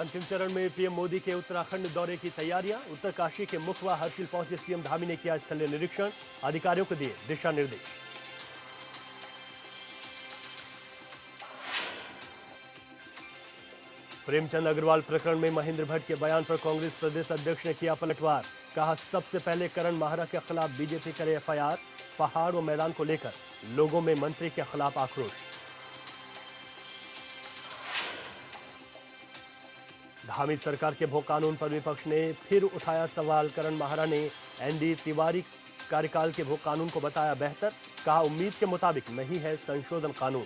अंतिम चरण में पीएम मोदी के उत्तराखंड दौरे की तैयारियां। उत्तरकाशी के मुखवा हर्षिल पहुंचे सीएम धामी ने किया स्थलीय निरीक्षण, अधिकारियों को दिए दिशा निर्देश। प्रेमचंद अग्रवाल प्रकरण में महेंद्र भट्ट के बयान पर कांग्रेस प्रदेश अध्यक्ष ने किया पलटवार। कहा, सबसे पहले करण माहरा के खिलाफ बीजेपी करे एफआईआर। पहाड़ व मैदान को लेकर लोगों में मंत्री के खिलाफ आक्रोश। धामी सरकार के भू कानून पर विपक्ष ने फिर उठाया सवाल। करण माहरा ने एनडी तिवारी कार्यकाल के भू कानून को बताया बेहतर। कहा, उम्मीद के मुताबिक नहीं है संशोधन कानून।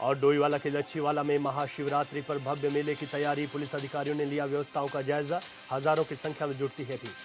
और डोईवाला के लच्छीवाला में महाशिवरात्रि पर भव्य मेले की तैयारी। पुलिस अधिकारियों ने लिया व्यवस्थाओं का जायजा। हजारों की संख्या में जुटती है भीड़।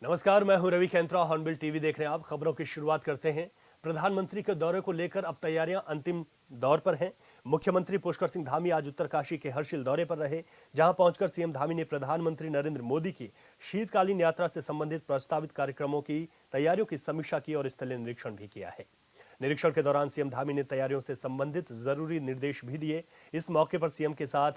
नमस्कार, मैं हूं रवि कैंत्रा। हॉर्नबिल टीवी देख रहे हैं आप। खबरों की शुरुआत करते हैं। प्रधानमंत्री के दौरे को लेकर अब तैयारियां अंतिम दौर पर हैं। मुख्यमंत्री पुष्कर सिंह धामी आज उत्तरकाशी के हर्षिल दौरे पर रहे, जहां पहुंचकर सीएम धामी ने प्रधानमंत्री नरेंद्र मोदी की शीतकालीन यात्रा से संबंधित प्रस्तावित कार्यक्रमों की तैयारियों की समीक्षा की और स्थलीय निरीक्षण भी किया है। निरीक्षण के दौरान सीएम धामी ने तैयारियों से संबंधित जरूरी निर्देश भी दिए। इस मौके पर सीएम के साथ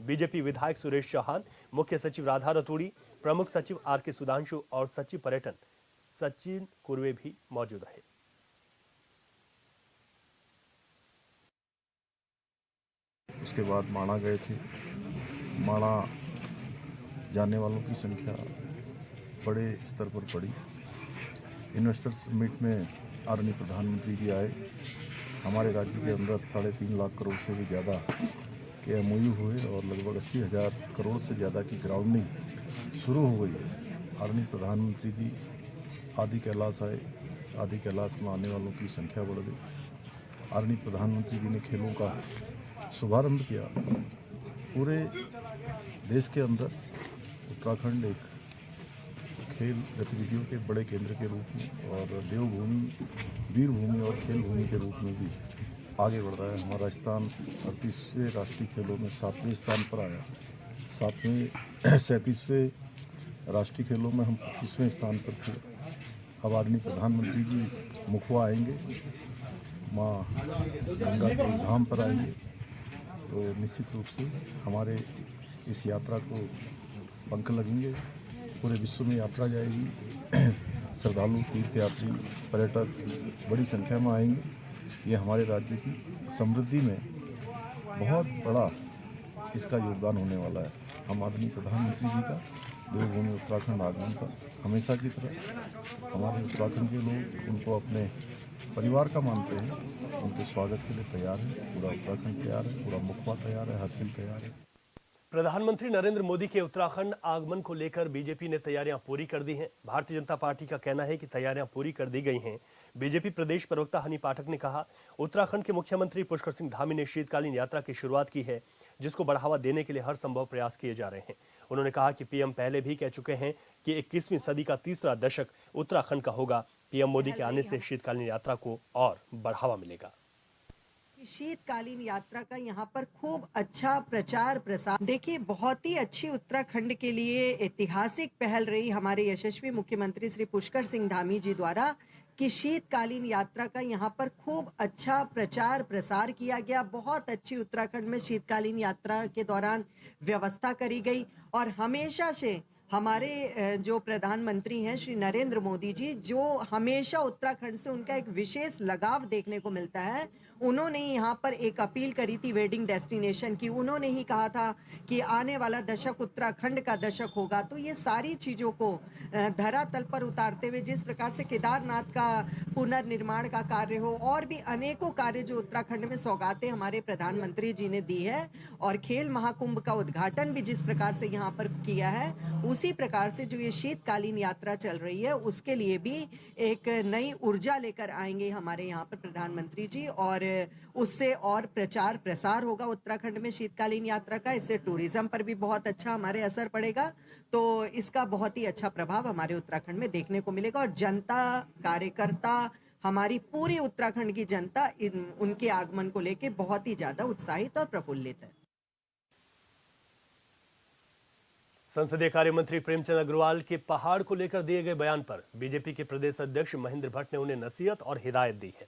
बीजेपी विधायक सुरेश चौहान, मुख्य सचिव राधा रतूड़ी, प्रमुख सचिव आर.के. सुधांशु और सचिव पर्यटन सचिन कुर्वे भी मौजूद रहे। उसके बाद माणा गए थे। माणा जाने वालों की संख्या बड़े स्तर पर पड़ी। इन्वेस्टर्स मीट में आदरणीय प्रधानमंत्री जी आए। हमारे राज्य के अंदर 3.5 लाख करोड़ से भी ज़्यादा के एमओयू हुए और लगभग 80,000 करोड़ से ज़्यादा की ग्राउंडिंग शुरू हो गई है। आदरणीय प्रधानमंत्री जी आदि कैलाश आए। आदि कैलाश में आने वालों की संख्या बढ़ गई। आदरणीय प्रधानमंत्री जी ने खेलों का शुभारंभ किया। पूरे देश के अंदर उत्तराखंड एक खेल गतिविधियों के बड़े केंद्र के रूप में और देवभूमि, वीरभूमि और खेल भूमि के रूप में भी आगे बढ़ रहा है। हमारा स्थान 38वें राष्ट्रीय खेलों में 7वें स्थान पर आया। 37वें राष्ट्रीय खेलों में हम 25वें स्थान पर थे। अब आदरणीय प्रधानमंत्री जी मुखवा आएंगे, माँ गंगा के धाम पर आएंगे, तो निश्चित रूप से हमारे इस यात्रा को पंख लगेंगे। पूरे विश्व में यात्रा जाएगी। श्रद्धालु, तीर्थयात्री, पर्यटक बड़ी संख्या में आएंगे। ये हमारे राज्य की समृद्धि में बहुत बड़ा इसका योगदान होने वाला है। हम आदरणीय प्रधानमंत्री जी का देवभूमि उत्तराखंड आगमन पर हमेशा की तरह हमारे उत्तराखंड के लोग उनको अपने परिवार का मानते हैं। उनके स्वागत के लिए तैयार है। पूरा उत्तराखंड तैयार है, पूरा मुखवा तैयार है, हर्षिल तैयार है। प्रधानमंत्री नरेंद्र मोदी के उत्तराखंड आगमन को लेकर बीजेपी ने तैयारियां पूरी कर दी हैं। भारतीय जनता पार्टी का कहना है कि तैयारियां पूरी कर दी गई हैं। बीजेपी प्रदेश प्रवक्ता हनी पाठक ने कहा, उत्तराखंड के मुख्यमंत्री पुष्कर सिंह धामी ने शीतकालीन यात्रा की शुरुआत की है, जिसको बढ़ावा देने के लिए हर संभव प्रयास किए जा रहे हैं। उन्होंने कहा कि पीएम पहले भी कह चुके हैं कि 21वीं सदी का तीसरा दशक उत्तराखंड का होगा। पीएम मोदी के आने से शीतकालीन यात्रा को और बढ़ावा मिलेगा। शीतकालीन यात्रा का यहाँ पर खूब अच्छा प्रचार प्रसार। देखिए, बहुत ही अच्छी उत्तराखंड के लिए ऐतिहासिक पहल रही हमारे यशस्वी मुख्यमंत्री श्री पुष्कर सिंह धामी जी द्वारा कि शीतकालीन यात्रा का यहाँ पर खूब अच्छा प्रचार प्रसार किया गया। बहुत अच्छी उत्तराखंड में शीतकालीन यात्रा के दौरान व्यवस्था करी गई और हमेशा से हमारे जो प्रधानमंत्री हैं श्री नरेंद्र मोदी जी, जो हमेशा उत्तराखंड से उनका एक विशेष लगाव देखने को मिलता है। उन्होंने यहाँ पर एक अपील करी थी वेडिंग डेस्टिनेशन की। उन्होंने ही कहा था कि आने वाला दशक उत्तराखंड का दशक होगा। तो ये सारी चीज़ों को धरातल पर उतारते हुए जिस प्रकार से केदारनाथ का पुनर्निर्माण का कार्य हो और भी अनेकों कार्य जो उत्तराखंड में सौगातें हमारे प्रधानमंत्री जी ने दी है और खेल महाकुंभ का उद्घाटन भी जिस प्रकार से यहाँ पर किया है, उसी प्रकार से जो ये शीतकालीन यात्रा चल रही है उसके लिए भी एक नई ऊर्जा लेकर आएंगे हमारे यहाँ पर प्रधानमंत्री जी और उससे और प्रचार प्रसार होगा उत्तराखंड में शीतकालीन यात्रा का। इससे टूरिज्म पर भी बहुत अच्छा हमारे असर पड़ेगा। तो इसका बहुत ही अच्छा प्रभाव हमारे उत्तराखंड में देखने को मिलेगा और जनता, कार्यकर्ता, हमारी पूरी उत्तराखंड की जनता उनके आगमन को लेकर बहुत ही ज्यादा उत्साहित और प्रफुल्लित है। संसदीय कार्य मंत्री प्रेमचंद अग्रवाल के पहाड़ को लेकर दिए गए बयान पर बीजेपी के प्रदेश अध्यक्ष महेंद्र भट्ट ने उन्हें नसीहत और हिदायत दी है,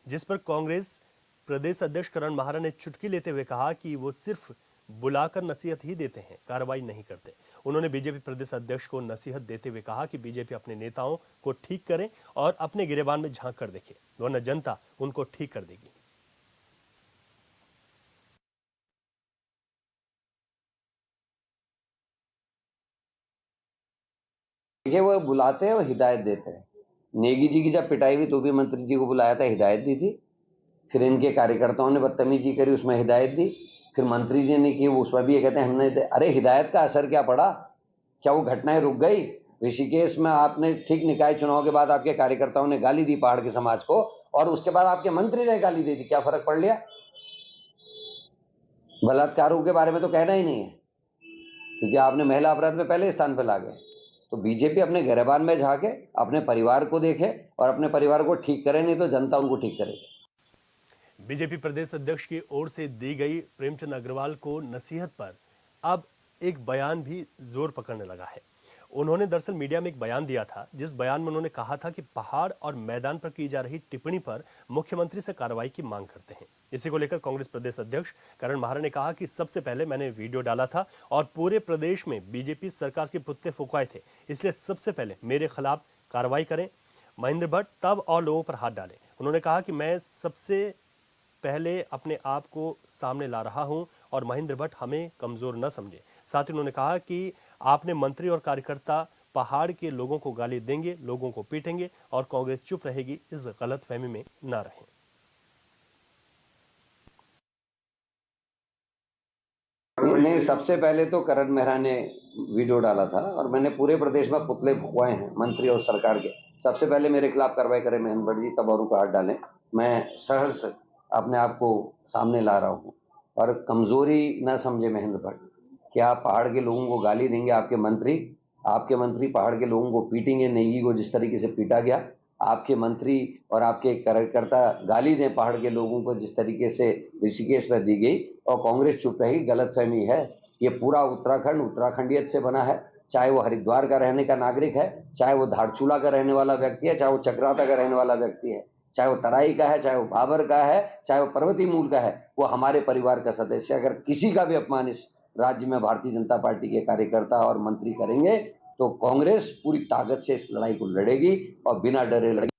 जिस पर कांग्रेस प्रदेश अध्यक्ष करण माहरा ने चुटकी लेते हुए कहा कि वो सिर्फ बुलाकर नसीहत ही देते हैं, कार्रवाई नहीं करते। उन्होंने बीजेपी प्रदेश अध्यक्ष को नसीहत देते हुए कहा कि बीजेपी अपने नेताओं को ठीक करे और अपने गिरेबान में झांक कर देखे, वरना जनता उनको ठीक कर देगी। देखिए, वो बुलाते हैं और हिदायत देते हैं। नेगी जी की जब पिटाई हुई तो भी मंत्री जी को बुलाया था, हिदायत दी थी। फिर इनके कार्यकर्ताओं ने बदतमीजी करी, उसमें हिदायत दी। फिर मंत्री जी ने की, वो उसमें भी ये कहते हैं हमने अरे हिदायत का असर क्या पड़ा? क्या वो घटनाएं रुक गई? ऋषिकेश में आपने ठीक निकाय चुनाव के बाद आपके कार्यकर्ताओं ने गाली दी पहाड़ के समाज को, और उसके बाद आपके मंत्री ने गाली दे दी, क्या फर्क पड़ लिया? बलात्कारों के बारे में तो कहना ही नहीं है, क्योंकि आपने महिला अपराध में पहले स्थान पर ला गए। तो बीजेपी अपने गिरेबान में झाके, अपने परिवार को देखे और अपने परिवार को ठीक करे, नहीं तो जनता उनको ठीक करेगी। बीजेपी प्रदेश अध्यक्ष की ओर से दी गई प्रेमचंद अग्रवाल को नसीहत पर अब एक बयान भी जोर पकड़ने लगा है। उन्होंने दरअसल मीडिया में एक बयान दिया था, जिस बयान में उन्होंने कहा था कि पहाड़ और मैदान पर की जा रही टिप्पणी पर मुख्यमंत्री से कार्रवाई की मांग करते हैं। इसी को लेकर कांग्रेस प्रदेश अध्यक्ष करण माहरा ने कहा कि सबसे पहले मैंने वीडियो डाला था और पूरे प्रदेश में बीजेपी सरकार के पुतले फुकवाए थे, इसलिए सबसे पहले मेरे खिलाफ कार्रवाई करें, महेंद्र भट्ट तब और लोगों पर हाथ डालें। उन्होंने कहा कि मैं सबसे पहले अपने आप को सामने ला रहा हूं और महेंद्र भट्ट हमें कमजोर न समझे। साथ ही उन्होंने कहा कि आपने मंत्री और कार्यकर्ता पहाड़ के लोगों को गाली देंगे, लोगों को पीटेंगे और कांग्रेस चुप रहेगी, इस गलतफहमी में न रहें। नहीं, सबसे पहले तो करण मेहरा ने वीडियो डाला था और मैंने पूरे प्रदेश में पुतले फुकवाए हैं मंत्री और सरकार के। सबसे पहले मेरे खिलाफ कार्रवाई करें महेंद्र भट्ट जी, तब औरों को हाथ डालें। मैं सहर्ष अपने आप को सामने ला रहा हूं और कमजोरी न समझे महेंद्र भट्ट। क्या आप पहाड़ के लोगों को गाली देंगे? आपके मंत्री पहाड़ के लोगों को पीटेंगे, नेगी को जिस तरीके से पीटा गया? आपके मंत्री और आपके कार्यकर्ता गाली दें पहाड़ के लोगों को जिस तरीके से ऋषिकेश में दी गई, और कांग्रेस चुप रही? गलतफहमी है। ये पूरा उत्तराखंड उत्तराखंडियत से बना है, चाहे वो हरिद्वार का रहने का नागरिक है, चाहे वो धारचूला का रहने वाला व्यक्ति है, चाहे वो चक्राता का रहने वाला व्यक्ति है, चाहे वो तराई का है, चाहे वो भाबर का है, चाहे वो पर्वतीय मूल का है, वो हमारे परिवार का सदस्य। अगर किसी का भी अपमान इस राज्य में भारतीय जनता पार्टी के कार्यकर्ता और मंत्री करेंगे तो कांग्रेस पूरी ताकत से इस लड़ाई को लड़ेगी और बिना डरे लड़ेगी।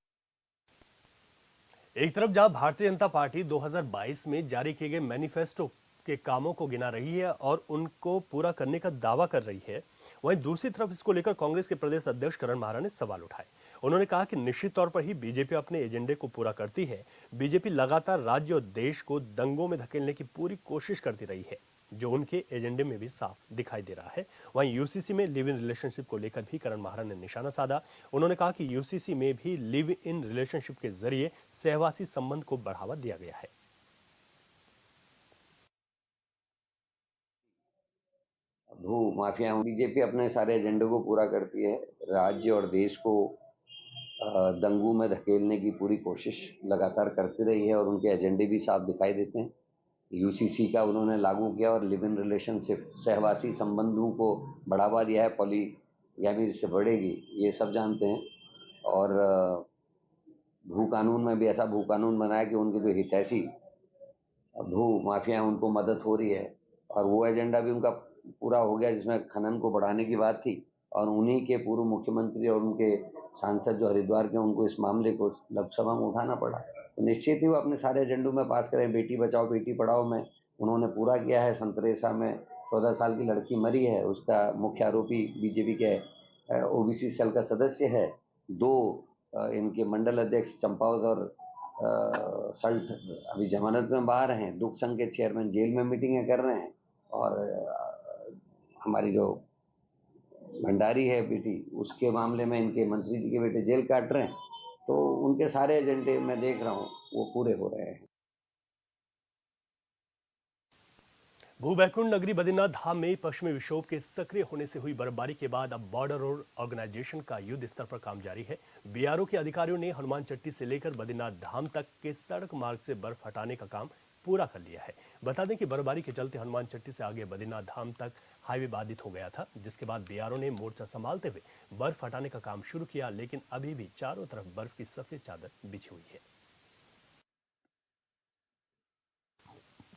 एक तरफ जहां भारतीय जनता पार्टी 2022 में जारी किए गए मैनिफेस्टो के कामों को गिना रही है और उनको पूरा करने का दावा कर रही है, वहीं दूसरी तरफ इसको लेकर कांग्रेस के प्रदेश अध्यक्ष करण माहरा ने सवाल उठाए। उन्होंने कहा कि निश्चित तौर पर ही बीजेपी अपने एजेंडे को पूरा करती है। बीजेपी लगातार राज्य और देश को दंगों में धकेलने की पूरी कोशिश करती रही है, जो उनके एजेंडे में भी साफ दिखाई दे रहा है। वहीं यूसीसी में लिव इन रिलेशनशिप को लेकर भी करण माहरा ने निशाना साधा। उन्होंने कहा कि यूसीसी में भी लिव इन रिलेशनशिप के जरिए सहवासी संबंध को बढ़ावा दिया गया है। भू माफिया, बीजेपी अपने सारे एजेंडे को पूरा करती है, राज्य और देश को दंगों में धकेलने की पूरी कोशिश लगातार करती रही है और उनके एजेंडे भी साफ दिखाई देते हैं। यूसीसी का उन्होंने लागू किया और लिव इन रिलेशनशिप, सहवासी संबंधों को बढ़ावा दिया है, पॉलीगैमी इससे बढ़ेगी, ये सब जानते हैं। और भू कानून में भी ऐसा भू कानून बनाया कि उनके जो हितैषी भू माफिया उनको मदद हो रही है, और वो एजेंडा भी उनका पूरा हो गया जिसमें खनन को बढ़ाने की बात थी, और उन्हीं के पूर्व मुख्यमंत्री और उनके सांसद जो हरिद्वार के, उनको इस मामले को लोकसभा में उठाना पड़ा। तो निश्चित ही वो अपने सारे एजेंडों में पास करें। बेटी बचाओ बेटी पढ़ाओ में उन्होंने पूरा किया है। संतरेसा में 14 साल की लड़की मरी है, उसका मुख्य आरोपी बीजेपी के ओबीसी सेल का सदस्य है। 2 इनके मंडल अध्यक्ष चंपावत और सल्ट अभी जमानत में बाहर हैं। दुख संघ के चेयरमैन जेल में मीटिंगें कर रहे हैं, और हमारी जो भंडारी है बेटी, उसके मामले में इनके मंत्री जी के बेटे जेल काट रहे हैं। तो उनके सारे एजेंडे मैं देख रहा हूँ वो पूरे हो रहे हैं। भूवैकुंठ नगरी बद्रीनाथ धाम में पश्चिमी विक्षोभ के सक्रिय होने से हुई बर्फबारी के बाद अब बॉर्डर रोड ऑर्गेनाइजेशन का युद्ध स्तर पर काम जारी है। बीआरओ के अधिकारियों ने हनुमान चट्टी से लेकर बद्रीनाथ धाम तक के सड़क मार्ग से बर्फ हटाने का काम पूरा कर लिया है। बता दें कि बर्फबारी के चलते हनुमान चट्टी से आगे बद्रीनाथ धाम तक हाईवे बाधित हो गया था, जिसके बाद बीआरओ ने मोर्चा संभालते हुए बर्फ हटाने का काम शुरू किया, लेकिन अभी भी चारों तरफ बर्फ की सफेद चादर बिछी हुई है।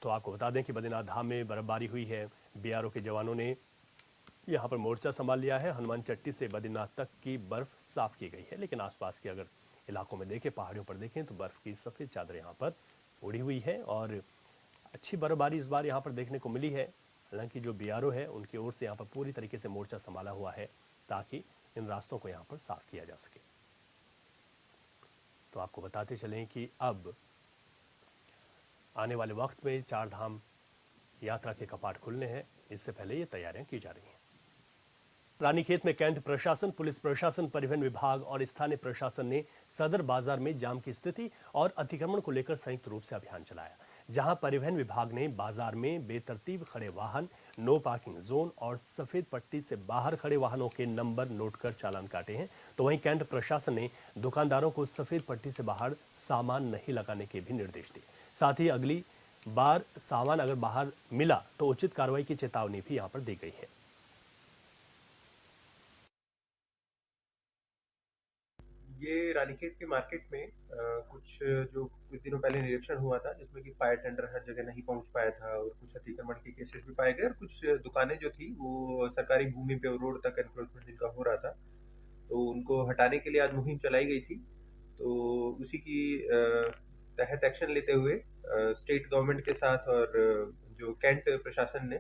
तो आपको बता दें कि बद्रीनाथ धाम में बर्फबारी हुई है। बीआरओ के जवानों ने यहां पर मोर्चा संभाल लिया है। हनुमान चट्टी से बद्रीनाथ तक की बर्फ साफ की गई है, लेकिन आसपास के अगर इलाकों में देखें, पहाड़ियों पर देखें, तो बर्फ की सफ़ेद चादर यहां पर उड़ी हुई है और अच्छी बर्फबारी इस बार यहां पर देखने को मिली है। हालांकि जो बीआरओ है उनकी ओर से यहां पर पूरी तरीके से मोर्चा संभाला हुआ है ताकि इन रास्तों को यहां पर साफ किया जा सके। तो आपको बताते चलें कि अब आने वाले वक्त में चार धाम यात्रा के कपाट खुलने हैं। इससे पहले ये तैयारियां की जा रही हैं। रानीखेत में कैंट प्रशासन, पुलिस प्रशासन, परिवहन विभाग और स्थानीय प्रशासन ने सदर बाजार में जाम की स्थिति और अतिक्रमण को लेकर संयुक्त रूप से अभियान चलाया। जहां परिवहन विभाग ने बाजार में बेतरतीब खड़े वाहन, नो पार्किंग जोन और सफेद पट्टी से बाहर खड़े वाहनों के नंबर नोट कर चालान काटे हैं, तो वहीं कैंट प्रशासन ने दुकानदारों को सफेद पट्टी से बाहर सामान नहीं लगाने के भी निर्देश दिए। साथ ही अगली बार सामान अगर बाहर मिला तो उचित कार्रवाई की चेतावनी भी यहां पर दी गई है। ये रानीखेत के मार्केट में कुछ दिनों पहले निरीक्षण हुआ था, जिसमें कि फायर टेंडर हर जगह नहीं पहुंच पाया था और कुछ अतिक्रमण के केसेस भी पाए गए और कुछ दुकानें जो थी वो सरकारी भूमि पे रोड तक एनक्रोचमेंट जिनका हो रहा था, तो उनको हटाने के लिए आज मुहिम चलाई गई थी। तो उसी की तहत एक्शन लेते हुए स्टेट गवर्नमेंट के साथ और जो कैंट प्रशासन ने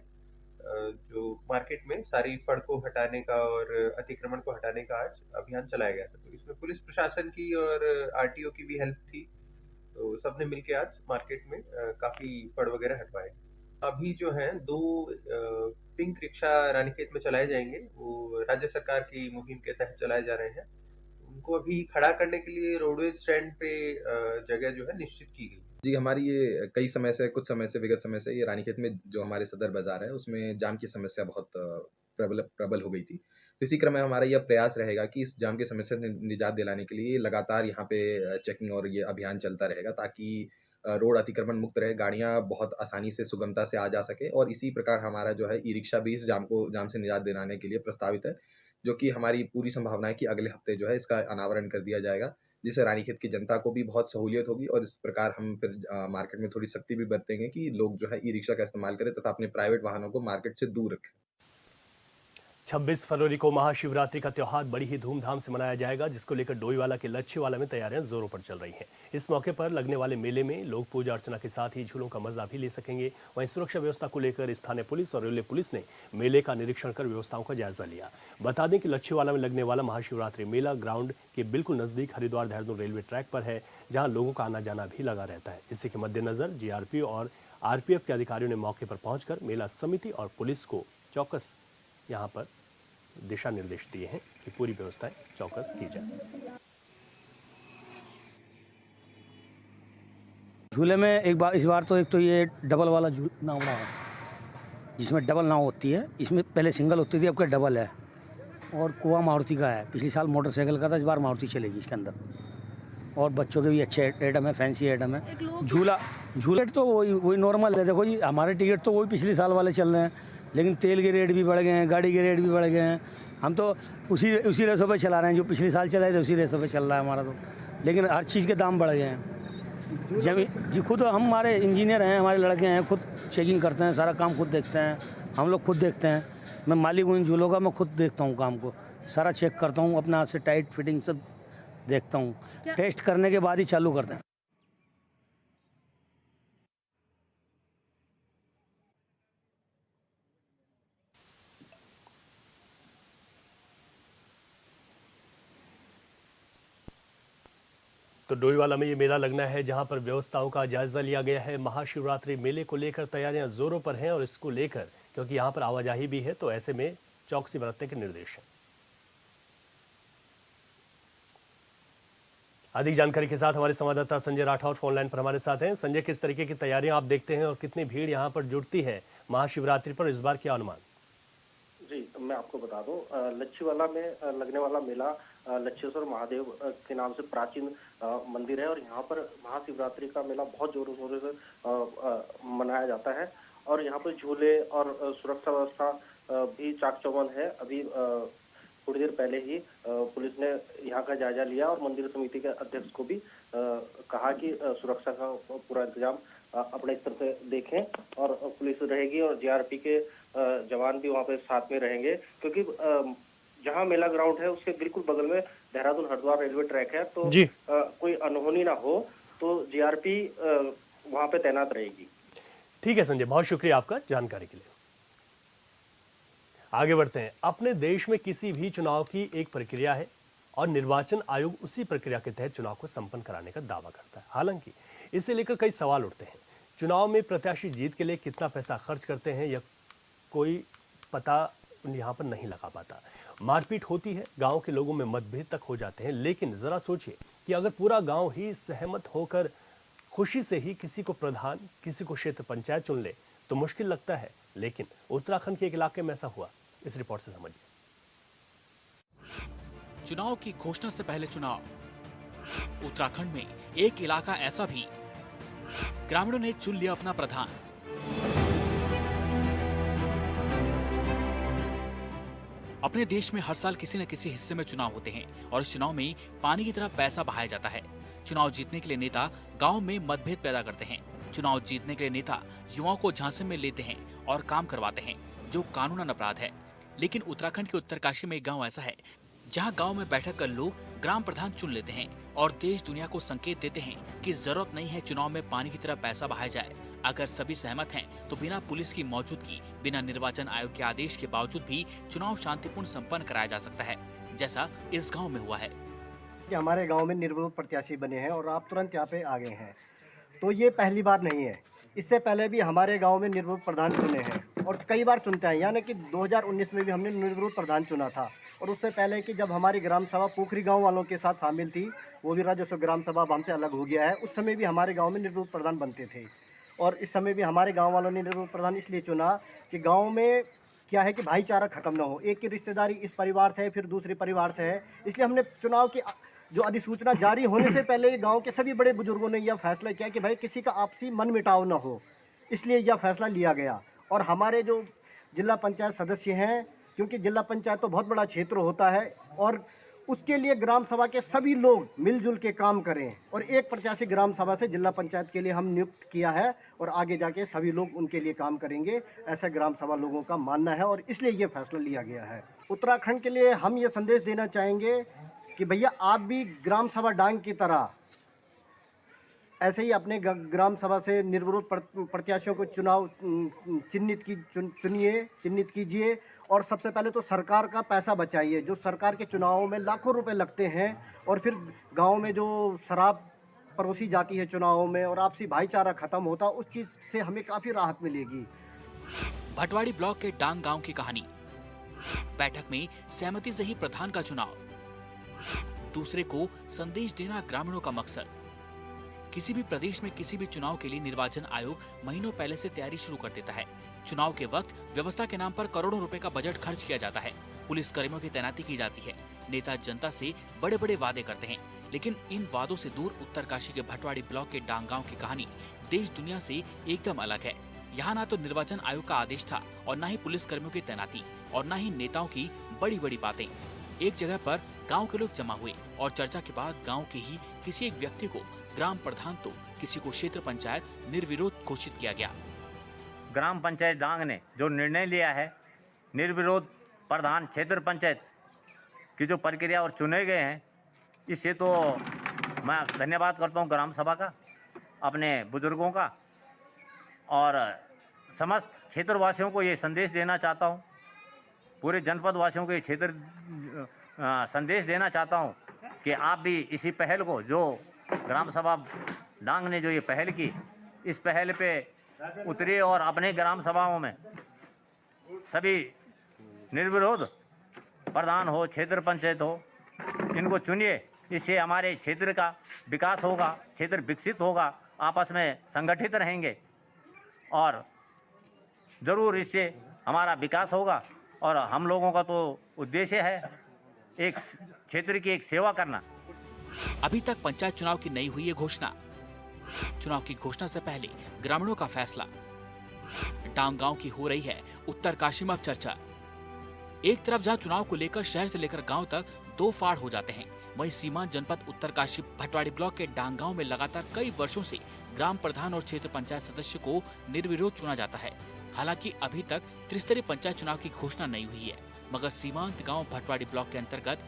जो मार्केट में सारी फड़ को हटाने का और अतिक्रमण को हटाने का आज अभियान चलाया गया था। तो इसमें पुलिस प्रशासन की और आरटीओ की भी हेल्प थी, तो सबने मिलकर आज मार्केट में काफी फड़ वगैरह हटवाए। अभी जो है 2 पिंक रिक्शा रानीखेत में चलाए जाएंगे, वो राज्य सरकार की मुहिम के तहत चलाए जा रहे हैं। उनको अभी खड़ा करने के लिए रोडवेज स्टैंड पे जगह जो है निश्चित की गई। जी, हमारी ये कुछ समय से विगत समय से ये रानीखेत में जो हमारे सदर बाजार है उसमें जाम की समस्या बहुत प्रबल हो गई थी। तो इसी क्रम में हमारा यह प्रयास रहेगा कि इस जाम की समस्या से निजात दिलाने के लिए लगातार यहाँ पे चेकिंग और ये अभियान चलता रहेगा, ताकि रोड अतिक्रमण मुक्त रहे, गाड़ियाँ बहुत आसानी से सुगमता से आ जा सके। और इसी प्रकार हमारा जो है ई रिक्शा भी इस जाम से निजात दिलाने के लिए प्रस्तावित है, जो कि हमारी पूरी संभावना है कि अगले हफ्ते जो है इसका अनावरण कर दिया जाएगा, जिससे रानीखेत की जनता को भी बहुत सहूलियत होगी। और इस प्रकार हम फिर मार्केट में थोड़ी सख्ती भी बरतेंगे कि लोग जो है ई रिक्शा का इस्तेमाल करें तथा अपने प्राइवेट वाहनों को मार्केट से दूर रखें। 26 फरवरी को महाशिवरात्रि का त्योहार बड़ी ही धूमधाम से मनाया जाएगा, जिसको लेकर डोईवाला के लच्छीवाला में तैयारियां जोरों पर चल रही हैं। इस मौके पर लगने वाले मेले में लोग पूजा अर्चना के साथ ही झूलों का मजा भी ले सकेंगे। वहीं सुरक्षा व्यवस्था को लेकर स्थानीय पुलिस और रेलवे पुलिस ने मेले का निरीक्षण कर व्यवस्थाओं का जायजा लिया। बता दें कि लच्छीवाला में लगने वाला महाशिवरात्रि मेला ग्राउंड के बिल्कुल नजदीक हरिद्वार देहरादून रेलवे ट्रैक पर है, जहाँ लोगों का आना जाना भी लगा रहता है। इसी के मद्देनजर जीआरपी और आरपीएफ के अधिकारियों ने मौके पर पहुंचकर मेला समिति और पुलिस को चौकस यहाँ पर दिशा निर्देश दिए हैं कि पूरी व्यवस्थाएं चौकस की जाए। झूले में इस बार तो ये डबल वाला नाव है, जिसमें डबल नाव होती है। इसमें पहले सिंगल होती थी, अब के डबल है। और कुआ मारुति का है, पिछले साल मोटरसाइकिल का था, इस बार मारुति चलेगी इसके अंदर। और बच्चों के भी अच्छे आइटम है, फैंसी आइटम है। झूला तो वही नॉर्मल है। देखो जी, हमारे टिकट तो वही पिछले साल वाले चल रहे हैं, लेकिन तेल के रेट भी बढ़ गए हैं, गाड़ी के रेट भी बढ़ गए हैं। हम तो उसी रेसों पे चला रहे हैं जो पिछले साल चलाए थे, उसी रेसों पे चल रहा है हमारा तो। लेकिन हर चीज़ के दाम बढ़ गए हैं। जी खुद हमारे इंजीनियर हैं, हमारे लड़के हैं, खुद चेकिंग करते हैं, सारा काम खुद देखते हैं। हम लोग खुद देखते हैं। मैं मालिक हूँ इन झूलों का, मैं खुद देखता हूँ काम को, सारा चेक करता हूँ, अपने हाथ से टाइट फिटिंग सब देखता हूँ। टेस्ट करने के बाद ही चालू करते हैं। तो डोईवाला में ये मेला लगना है, जहां पर व्यवस्थाओं का जायजा लिया गया है। महाशिवरात्रि मेले को लेकर तैयारियां जोरों पर हैं और इसको लेकर क्योंकि यहां पर आवाजाही भी है, तो ऐसे में चौकसी बरतने के निर्देश हैं। अधिक जानकारी के साथ हमारे संवाददाता संजय राठौर फोन लाइन पर हमारे साथ हैं। संजय, किस तरीके की तैयारियां आप देखते हैं और कितनी भीड़ यहां पर जुटती है महाशिवरात्रि पर इस बार क्या अनुमान? जी, मैं आपको बता दूं, लच्छीवाला में लगने वाला मेला लच्छेश्वर महादेव के नाम से प्राचीन मंदिर है और यहाँ पर महाशिवरात्रि का मेला बहुत जोरों शोरों से मनाया जाता है और यहाँ पर झूले और सुरक्षा व्यवस्था भी चाक चौबंद है। अभी थोड़ी देर पहले ही पुलिस ने यहाँ का जायजा लिया और मंदिर समिति के अध्यक्ष को भी कहा कि सुरक्षा का पूरा इंतजाम अपने स्तर से देखें और पुलिस रहेगी और जीआरपी के जवान भी वहाँ पे साथ में रहेंगे, क्योंकि जहाँ मेला ग्राउंड है उसके बिल्कुल बगल में देहरादून हरिद्वार रेलवे ट्रैक है, तो कोई अनहोनी ना हो तो जीआरपी वहाँ पे तैनात रहेगी। ठीक है संजय, बहुत शुक्रिया आपका जानकारी के लिए। आगे बढ़ते हैं। अपने देश में किसी भी चुनाव की एक प्रक्रिया है और निर्वाचन आयोग उसी प्रक्रिया के तहत चुनाव को संपन्न कराने का दावा करता है। हालांकि इसे लेकर कई सवाल उठते हैं। चुनाव में प्रत्याशी जीत के लिए कितना पैसा खर्च करते हैं यह कोई पता यहाँ पर नहीं लगा पाता। मारपीट होती है, गांव के लोगों में मतभेद तक हो जाते हैं। लेकिन जरा सोचिए कि अगर पूरा गांव ही सहमत होकर खुशी से ही किसी को प्रधान, किसी को क्षेत्र पंचायत चुन ले तो मुश्किल लगता है। लेकिन उत्तराखंड के एक इलाके में ऐसा हुआ। इस रिपोर्ट से समझिए। चुनाव की घोषणा से पहले चुनाव। उत्तराखंड में एक इलाका ऐसा भी, ग्रामीणों ने चुन लिया अपना प्रधान। अपने देश में हर साल किसी न किसी हिस्से में चुनाव होते हैं और इस चुनाव में पानी की तरह पैसा बहाया जाता है। चुनाव जीतने के लिए नेता गांव में मतभेद पैदा करते हैं। चुनाव जीतने के लिए नेता युवाओं को झांसे में लेते हैं और काम करवाते हैं, जो कानूनन अपराध है। लेकिन उत्तराखंड के उत्तरकाशी में एक गांव ऐसा है जहां गांव में बैठक कर लोग ग्राम प्रधान चुन लेते हैं और देश दुनिया को संकेत देते हैं कि जरूरत नहीं है चुनाव में पानी की तरह पैसा बहाया जाए। अगर सभी सहमत हैं तो बिना पुलिस की मौजूदगी, बिना निर्वाचन आयोग के आदेश के बावजूद भी चुनाव शांतिपूर्ण संपन्न कराया जा सकता है, जैसा इस गाँव में हुआ है। हमारे गाँव में निर्विरोध प्रत्याशी बने हैं और आप तुरंत यहाँ पे आ गए हैं, तो ये पहली बार नहीं है। इससे पहले भी हमारे गांव में निर्विरोध प्रधान चुने हैं और कई बार चुनते हैं, यानी कि 2019 में भी हमने निर्विरोध प्रधान चुना था। और उससे पहले कि जब हमारी ग्राम सभा पोखरी गांव वालों के साथ शामिल थी, वो भी राजस्व ग्राम सभा अब हमसे अलग हो गया है, उस समय भी हमारे गांव में निर्विरोध प्रधान बनते थे। और इस समय भी हमारे गाँव वालों ने निर्विरोध प्रधान इसलिए चुना कि गाँव में क्या है कि भाईचारा खत्म ना हो। एक की रिश्तेदारी इस परिवार से है, फिर दूसरे परिवार से है, इसलिए हमने चुनाव की जो अधिसूचना जारी होने से पहले गांव के सभी बड़े बुजुर्गों ने यह फैसला किया कि भाई किसी का आपसी मन मिटाव न हो, इसलिए यह फैसला लिया गया। और हमारे जो जिला पंचायत सदस्य हैं, क्योंकि जिला पंचायत तो बहुत बड़ा क्षेत्र होता है और उसके लिए ग्राम सभा के सभी लोग मिलजुल के काम करें और एक प्रत्याशी ग्राम सभा से जिला पंचायत के लिए हम नियुक्त किया है और आगे जाके सभी लोग उनके लिए काम करेंगे, ऐसा ग्राम सभा लोगों का मानना है और इसलिए ये फैसला लिया गया है। उत्तराखंड के लिए हम ये संदेश देना चाहेंगे कि भैया आप भी ग्राम सभा डांग की तरह ऐसे ही अपने ग्राम सभा से निर्विरोध प्रत्याशियों को चुनाव चिन्हित कीजिए और सबसे पहले तो सरकार का पैसा बचाइए। जो सरकार के चुनावों में लाखों रुपए लगते हैं और फिर गांव में जो शराब परोसी जाती है चुनावों में और आपसी भाईचारा खत्म होता, उस चीज़ से हमें काफ़ी राहत मिलेगी। भटवाड़ी ब्लॉक के डांग गांव की कहानी। बैठक में सहमति से ही प्रधान का चुनाव। दूसरे को संदेश देना ग्रामीणों का मकसद। किसी भी प्रदेश में किसी भी चुनाव के लिए निर्वाचन आयोग महीनों पहले से तैयारी शुरू कर देता है। चुनाव के वक्त व्यवस्था के नाम पर करोड़ों रुपए का बजट खर्च किया जाता है। पुलिस कर्मियों की तैनाती की जाती है। नेता जनता से बड़े बड़े वादे करते हैं, लेकिन इन वादों से दूर उत्तरकाशी के भटवाड़ी ब्लॉक के डांग गांव की कहानी देश दुनिया से एकदम अलग है। यहाँ न तो निर्वाचन आयोग का आदेश था और न ही पुलिस कर्मियों की तैनाती और न ही नेताओं की बड़ी बड़ी बातें। एक जगह पर गांव के लोग जमा हुए और चर्चा के बाद गांव के ही किसी एक व्यक्ति को ग्राम प्रधान तो किसी को क्षेत्र पंचायत निर्विरोध घोषित किया गया। ग्राम पंचायत डांग ने जो निर्णय लिया है, निर्विरोध प्रधान क्षेत्र पंचायत की जो प्रक्रिया और चुने गए हैं, इससे तो मैं धन्यवाद करता हूं ग्राम सभा का, अपने बुजुर्गों का और समस्त क्षेत्रवासियों को ये संदेश देना चाहता हूं, पूरे जनपद वासियों को ये क्षेत्र संदेश देना चाहता हूं कि आप भी इसी पहल को, जो ग्राम सभा डांग ने जो ये पहल की, इस पहल पे उतरिए और अपने ग्राम सभाओं में सभी निर्विरोध प्रधान हो, क्षेत्र पंचायत हो, इनको चुनिए। इससे हमारे क्षेत्र का विकास होगा, क्षेत्र विकसित होगा, आपस में संगठित रहेंगे और ज़रूर इससे हमारा विकास होगा और हम लोगों का तो उद्देश्य है एक क्षेत्र की एक सेवा करना। अभी तक पंचायत चुनाव की नहीं हुई है घोषणा। चुनाव की घोषणा से पहले ग्रामीणों का फैसला। डांग गांव की हो रही है उत्तरकाशी में अब चर्चा। एक तरफ जहां चुनाव को लेकर शहर से लेकर गांव तक दो फाड़ हो जाते हैं, वहीं सीमांत जनपद उत्तरकाशी भटवाड़ी ब्लॉक के डांग गांव में लगातार कई वर्षों से ग्राम प्रधान और क्षेत्र पंचायत सदस्य को निर्विरोध चुना जाता है। हालांकि अभी तक त्रिस्तरीय पंचायत चुनाव की घोषणा नहीं हुई है, मगर सीमांत गांव भटवाड़ी ब्लॉक के अंतर्गत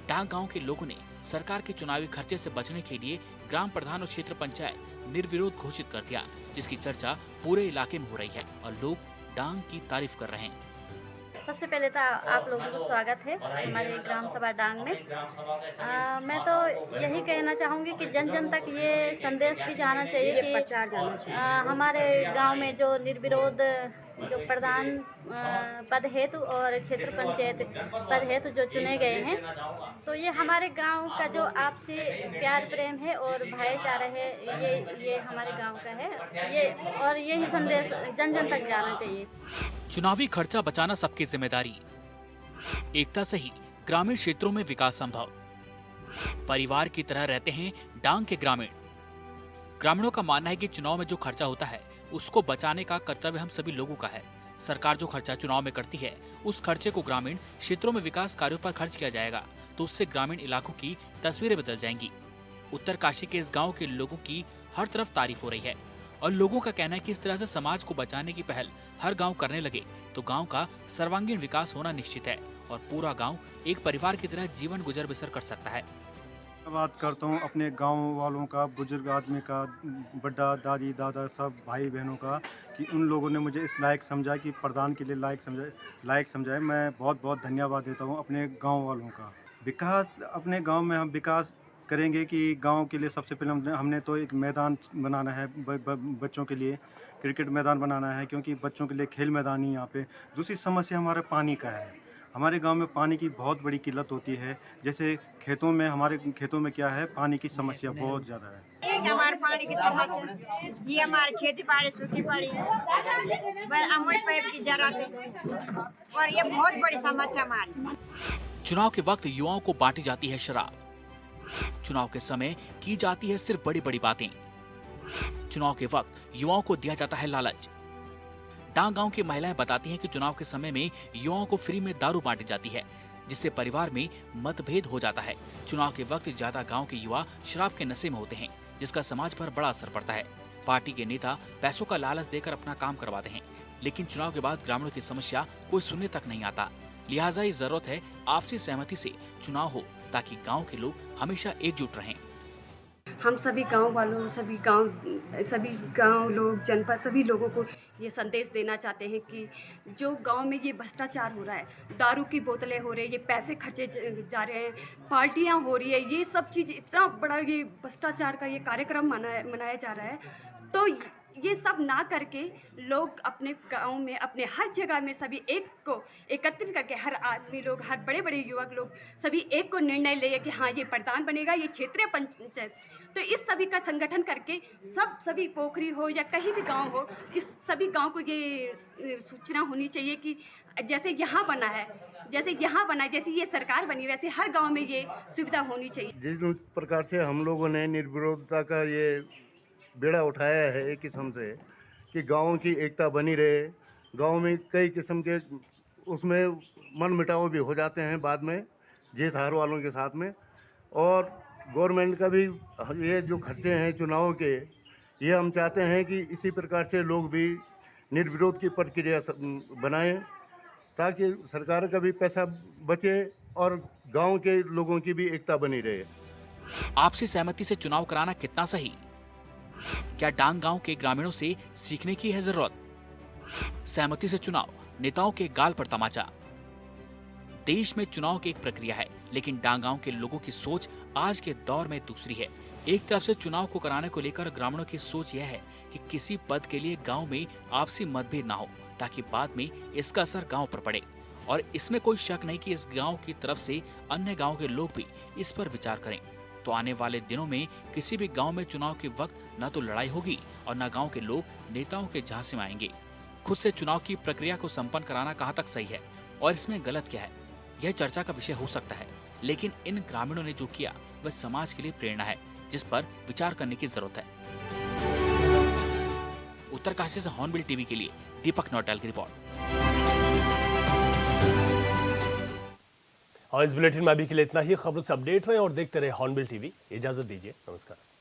डांग गांव के लोगों ने सरकार के चुनावी खर्चे से बचने के लिए ग्राम प्रधान और क्षेत्र पंचायत निर्विरोध घोषित कर दिया, जिसकी चर्चा पूरे इलाके में हो रही है और लोग डांग की तारीफ कर रहे हैं। सबसे पहले तो आप लोगों को स्वागत है हमारे ग्राम सभा डांग में। मैं तो यही कहना चाहूँगी कि जन जन तक ये संदेश भी जाना चाहिए कि हमारे गांव में जो निर्विरोध जो प्रधान पद हेतु और क्षेत्र पंचायत पद हेतु जो चुने गए हैं, तो ये हमारे गांव का जो आपसी प्यार प्रेम है और भाईचारा है, ये हमारे गांव का है। और यही संदेश जन जन तक जाना चाहिए। चुनावी खर्चा बचाना सबकी जिम्मेदारी। एकता से ही ग्रामीण क्षेत्रों में विकास संभव। परिवार की तरह रहते हैं डांग के ग्रामीण। ग्रामीणों का मानना है कि चुनाव में जो खर्चा होता है उसको बचाने का कर्तव्य हम सभी लोगों का है। सरकार जो खर्चा चुनाव में करती है, उस खर्चे को ग्रामीण क्षेत्रों में विकास कार्यों पर खर्च किया जाएगा, तो उससे ग्रामीण इलाकों की तस्वीरें बदल जाएंगी। उत्तरकाशी के इस गांव के लोगों की हर तरफ तारीफ हो रही है और लोगों का कहना है कि इस तरह से समाज को बचाने की पहल हर गांव करने लगे तो गांव का सर्वांगीण विकास होना निश्चित है और पूरा गांव एक परिवार की तरह जीवन गुजर बसर कर सकता है। बात करता हूँ अपने गांव वालों का, बुजुर्ग आदमी का, बड़ा दादी दादा सब भाई बहनों का, कि उन लोगों ने मुझे इस लायक समझा कि प्रधान के लिए लायक समझाए। मैं बहुत बहुत धन्यवाद देता हूँ अपने गांव वालों का। विकास अपने गांव में हम विकास करेंगे कि गांव के लिए सबसे पहले हमने तो एक मैदान बनाना है बच्चों के लिए, क्रिकेट मैदान बनाना है, क्योंकि बच्चों के लिए खेल मैदान ही यहाँ पे। दूसरी समस्या हमारे पानी का है। हमारे गांव में पानी की बहुत बड़ी किल्लत होती है। जैसे हमारे खेतों में क्या है, पानी की समस्या बहुत ज़्यादा है। एक हमारे पानी की समस्या, ये हमारी खेती बाड़ी सूखी पड़ी है, अमूल पाइप की जरूरत है और ये बहुत बड़ी समस्या हमारी। चुनाव के वक्त युवाओं को बांटी जाती है शराब। चुनाव के समय की जाती है सिर्फ बड़ी बड़ी बातें। चुनाव के वक्त युवाओं को दिया जाता है लालच। डांग गांव की महिलाएं बताती हैं कि चुनाव के समय में युवाओं को फ्री में दारू बांटी जाती है, जिससे परिवार में मतभेद हो जाता है। चुनाव के वक्त ज्यादा गांव के युवा शराब के नशे में होते हैं, जिसका समाज पर बड़ा असर पड़ता है। पार्टी के नेता पैसों का लालच देकर अपना काम करवाते हैं, लेकिन चुनाव के बाद ग्रामीणों की समस्या कोई सुनने तक नहीं आता। लिहाजा ये जरूरत है आपसी सहमति से चुनाव हो, ताकि गांव के लोग हमेशा एकजुट रहें। हम सभी गांव वालों, सभी गांव लोग, जनपद, सभी लोगों को ये संदेश देना चाहते हैं कि जो गांव में ये भ्रष्टाचार हो रहा है, दारू की बोतलें हो रही है, ये पैसे खर्चे जा रहे हैं, पार्टियां हो रही है, ये सब चीज़ इतना बड़ा ये भ्रष्टाचार का ये कार्यक्रम मनाया जा रहा है, तो ये सब ना करके लोग अपने गांव में, अपने हर जगह में सभी एक को एकत्रित करके, हर आदमी लोग, हर बड़े बड़े युवक लोग सभी एक को निर्णय ले कि हाँ ये प्रधान बनेगा, ये क्षेत्रीय पंचायत। तो इस सभी का संगठन करके सभी पोखरी हो या कहीं भी गांव हो, इस सभी गांव को ये सूचना होनी चाहिए कि जैसे यहाँ बना है, जैसे ये सरकार बनी, वैसे हर गाँव में ये सुविधा होनी चाहिए। जिस प्रकार से हम लोगों ने निर्विरोधता का ये बेड़ा उठाया है एक किस्म से कि गाँव की एकता बनी रहे। गाँव में कई किस्म के उसमें मन मिटाव भी हो जाते हैं बाद में जीत हार वालों के साथ में, और गवर्नमेंट का भी ये जो खर्चे हैं चुनाव के, ये हम चाहते हैं कि इसी प्रकार से लोग भी निर्विरोध की प्रक्रिया बनाएं, ताकि सरकार का भी पैसा बचे और गांव के लोगों की भी एकता बनी रहे। आपसी सहमति से चुनाव कराना कितना सही? क्या डांग गांव के ग्रामीणों से सीखने की है जरूरत? सहमति से चुनाव, नेताओं के गाल पर तमाचा। देश में चुनाव की एक प्रक्रिया है, लेकिन डांग गांव के लोगों की सोच आज के दौर में दूसरी है। एक तरफ से चुनाव को कराने को लेकर ग्रामीणों की सोच यह है कि किसी पद के लिए गांव में आपसी मतभेद ना हो, ताकि बाद में इसका असर गांव पर पड़े। और इसमें कोई शक नहीं कि इस गांव की तरफ से अन्य गांव के लोग भी इस पर विचार करें, तो आने वाले दिनों में किसी भी गांव में चुनाव के वक्त न तो लड़ाई होगी और न गांव के लोग नेताओं के झांसे में आएंगे। खुद से चुनाव की प्रक्रिया को संपन्न कराना कहाँ तक सही है और इसमें गलत क्या है, यह चर्चा का विषय हो सकता है। लेकिन इन ग्रामीणों ने जो किया वह समाज के लिए प्रेरणा है, जिस पर विचार करने की जरूरत है। उत्तरकाशी से हॉर्नबिल टीवी के लिए दीपक नौटियाल की रिपोर्ट। और इस बुलेटिन में अभी के लिए इतना ही। खबरों से अपडेट रहे और देखते रहे हॉर्नबिल टीवी। इजाजत दीजिए, नमस्कार।